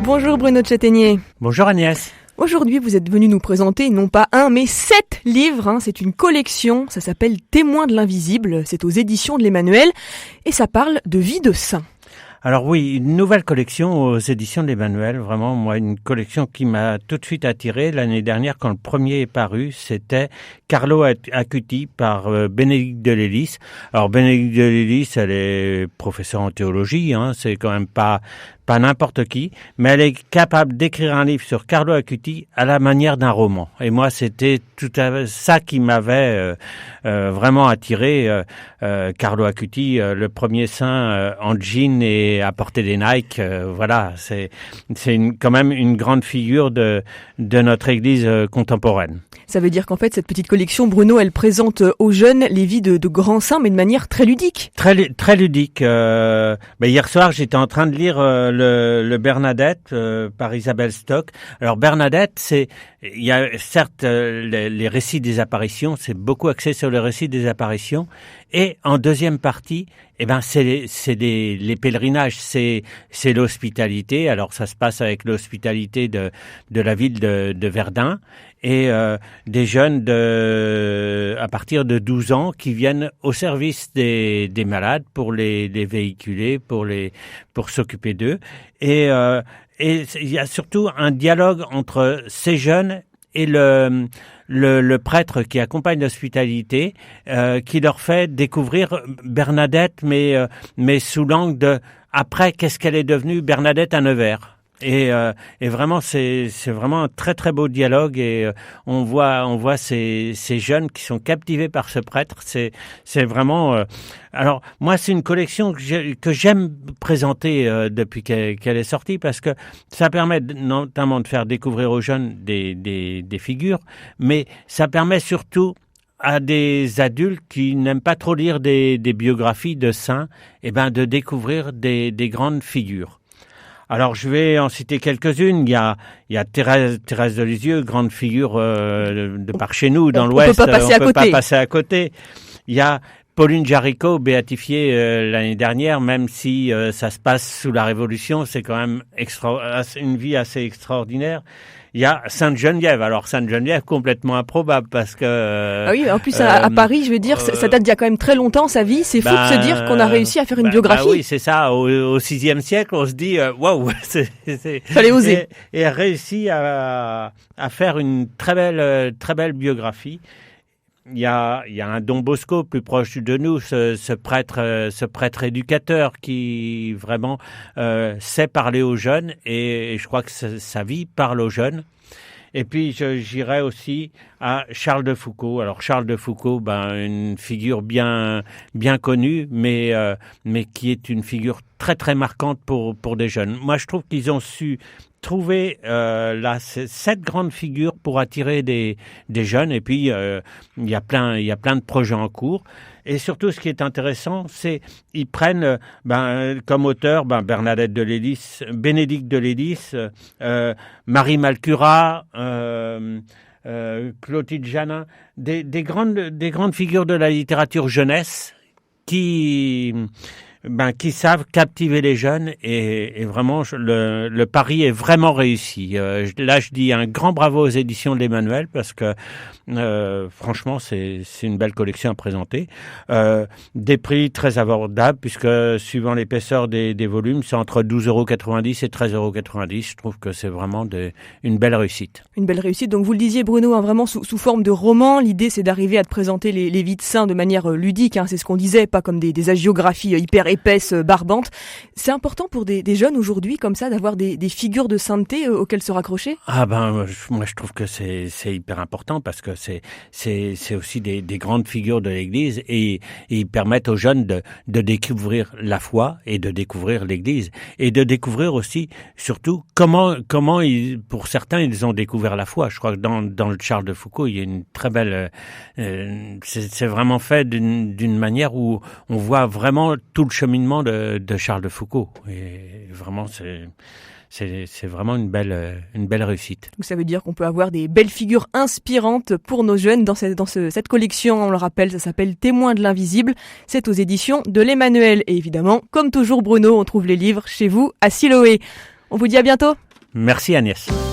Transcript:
Bonjour Bruno de Châtaignier. Bonjour Agnès. Aujourd'hui, vous êtes venu nous présenter non pas un, mais 7 livres. C'est une collection, ça s'appelle Témoins de l'invisible, c'est aux éditions de l'Emmanuel, et ça parle de vie de saint. Alors oui, une nouvelle collection aux éditions de l'Emmanuel, vraiment moi une collection qui m'a tout de suite attiré. L'année dernière, quand le premier est paru, c'était Carlo Acuti par Bénédicte de Lélis. Alors Bénédicte de Lélis, elle est professeure en théologie, c'est quand même pas n'importe qui, mais elle est capable d'écrire un livre sur Carlo Acuti à la manière d'un roman. Et moi, c'était tout ça qui m'avait vraiment attiré. Carlo Acuti, le premier saint en jean et à porter des Nike, voilà, c'est quand même une grande figure de notre Église contemporaine. Ça veut dire qu'en fait, cette petite collection, Bruno, elle présente aux jeunes les vies de grands saints, mais de manière très ludique. Très ludique. Hier soir, j'étais en train de lire le Bernadette par Isabelle Stock. Alors Bernadette, il y a certes les récits des apparitions, c'est beaucoup axé sur le récit des apparitions, et en deuxième partie, c'est les pèlerinages, c'est l'hospitalité. Alors ça se passe avec l'hospitalité de la ville de Verdun et des jeunes à partir de 12 ans qui viennent au service des malades pour les véhiculer, pour s'occuper d'eux. Et il y a surtout un dialogue entre ces jeunes et le prêtre qui accompagne l'hospitalité, qui leur fait découvrir Bernadette, mais sous l'angle de après, qu'est-ce qu'elle est devenue Bernadette à Nevers. Et vraiment, c'est vraiment un très très beau dialogue, et on voit ces jeunes qui sont captivés par ce prêtre. C'est vraiment. Alors moi, c'est une collection que j'aime présenter depuis qu'elle est sortie, parce que ça permet notamment de faire découvrir aux jeunes des figures, mais ça permet surtout à des adultes qui n'aiment pas trop lire des biographies de saints, de découvrir des grandes figures. Alors, je vais en citer quelques-unes. Il y a Thérèse de Lisieux, grande figure de par chez nous, dans l'Ouest. On peut pas passer à côté. Il y a Pauline Jaricot, béatifiée l'année dernière, même si ça se passe sous la Révolution, c'est quand même une vie assez extraordinaire. Il y a Sainte Geneviève. Alors Sainte Geneviève, complètement improbable, parce que... oui, en plus à Paris, je veux dire, ça date d'il y a quand même très longtemps, sa vie. C'est fou de se dire qu'on a réussi à faire une biographie. Oui, c'est ça. Au VIe siècle, on se dit, waouh, fallait oser. Et elle réussit à faire une très belle biographie. Il y a un Don Bosco plus proche de nous, ce prêtre éducateur qui vraiment sait parler aux jeunes, et je crois que sa vie parle aux jeunes. Et puis j'irai aussi à Charles de Foucauld. Alors Charles de Foucauld, une figure bien connue, mais qui est une figure très très marquante pour des jeunes. Moi, je trouve qu'ils ont su trouver cette grande figure pour attirer des jeunes. Et puis il y a plein de projets en cours. Et surtout, ce qui est intéressant, c'est ils prennent comme auteur Bernadette de Lélis, Bénédicte de Lélis, Marie Malcura, Clotilde Janin, des grandes figures de la littérature jeunesse qui savent captiver les jeunes, et vraiment le pari est vraiment réussi. Là, je dis un grand bravo aux éditions de l'Emmanuel, parce que franchement, c'est une belle collection à présenter. Des prix très abordables, puisque suivant l'épaisseur des volumes, c'est entre 12,90 € et 13,90 €. Je trouve que c'est vraiment une belle réussite. Une belle réussite. Donc vous le disiez, Bruno, vraiment sous forme de roman. L'idée, c'est d'arriver à te présenter les vies de saints de manière ludique. C'est ce qu'on disait, pas comme des hagiographies hyper épaisse, barbante. C'est important pour des jeunes aujourd'hui, comme ça, d'avoir des figures de sainteté auxquelles se raccrocher? Moi je trouve que c'est hyper important, parce que c'est aussi des grandes figures de l'Église, et ils permettent aux jeunes de découvrir la foi et de découvrir l'Église, et de découvrir aussi, surtout, comment pour certains, ils ont découvert la foi. Je crois que dans le Charles de Foucauld, il y a une très belle... c'est vraiment fait d'une manière où on voit vraiment tout le cheminement de Charles de Foucauld. Et vraiment, c'est vraiment une belle réussite. Donc ça veut dire qu'on peut avoir des belles figures inspirantes pour nos jeunes dans cette collection. On le rappelle, ça s'appelle Témoins de l'invisible. C'est aux éditions de l'Emmanuel. Et évidemment, comme toujours, Bruno, on trouve les livres chez vous à Siloé. On vous dit à bientôt. Merci Agnès.